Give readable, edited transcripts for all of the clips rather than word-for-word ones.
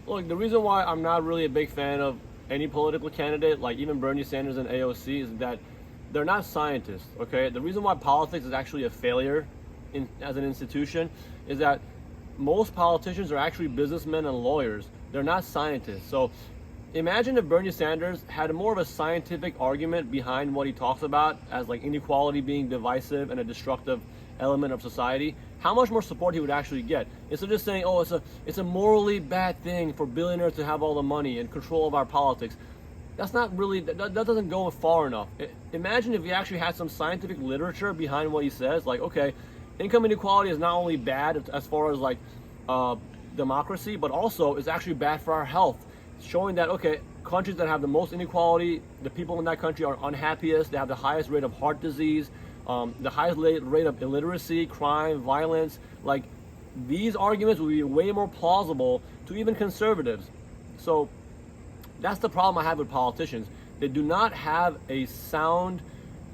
Look, the reason why I'm not really a big fan of any political candidate, like even Bernie Sanders and AOC, is that they're not scientists, okay? The reason why politics is actually a failure as an institution is that most politicians are actually businessmen and lawyers. They're not scientists. So imagine if Bernie Sanders had more of a scientific argument behind what he talks about as like inequality being divisive and a destructive element of society, how much more support he would actually get. Instead of just saying, oh, it's a morally bad thing for billionaires to have all the money and control of our politics. That's not really, that doesn't go far enough. Imagine if he actually had some scientific literature behind what he says, like, okay, income inequality is not only bad as far as like democracy, but also is actually bad for our health. Showing that, okay, countries that have the most inequality, the people in that country are unhappiest, they have the highest rate of heart disease, the highest rate of illiteracy, crime, violence. Like, these arguments would be way more plausible to even conservatives. So that's the problem I have with politicians. They do not have a sound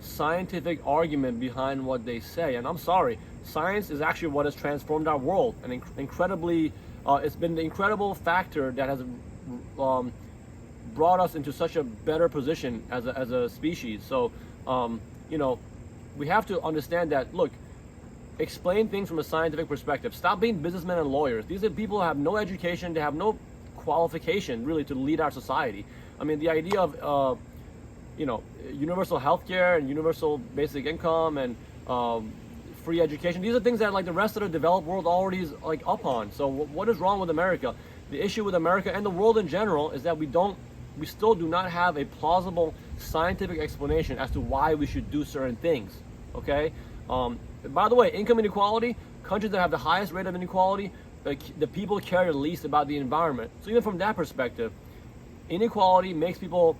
scientific argument behind what they say. And I'm sorry, science is actually what has transformed our world. And incredibly, it's been the incredible factor that has brought us into such a better position as a species. So, you know, we have to understand that, look, explain things from a scientific perspective. Stop being businessmen and lawyers. These are people who have no education, they have no qualification really to lead our society. I mean, the idea of, you know, universal healthcare and universal basic income and free education, these are things that like the rest of the developed world already is like up on. So what is wrong with America? The issue with America and the world in general is that we still do not have a plausible scientific explanation as to why we should do certain things, okay? By the way, income inequality, countries that have the highest rate of inequality, the people care the least about the environment. So even from that perspective, inequality makes people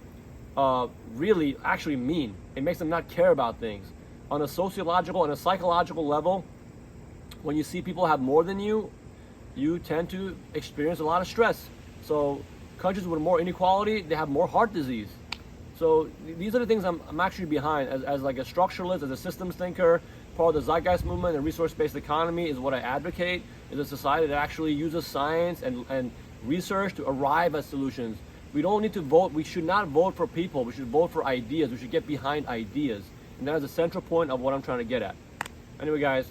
really actually mean. It makes them not care about things. On a sociological and a psychological level, when you see people have more than you tend to experience a lot of stress. So countries with more inequality, they have more heart disease. So these are the things I'm actually behind as like a structuralist, as a systems thinker. Part of the zeitgeist movement and resource-based economy is what I advocate, is a society that actually uses science and research to arrive at solutions. We don't need to vote. We should not vote for people. We should vote for ideas. We should get behind ideas. And that is the central point of what I'm trying to get at. Anyway, guys,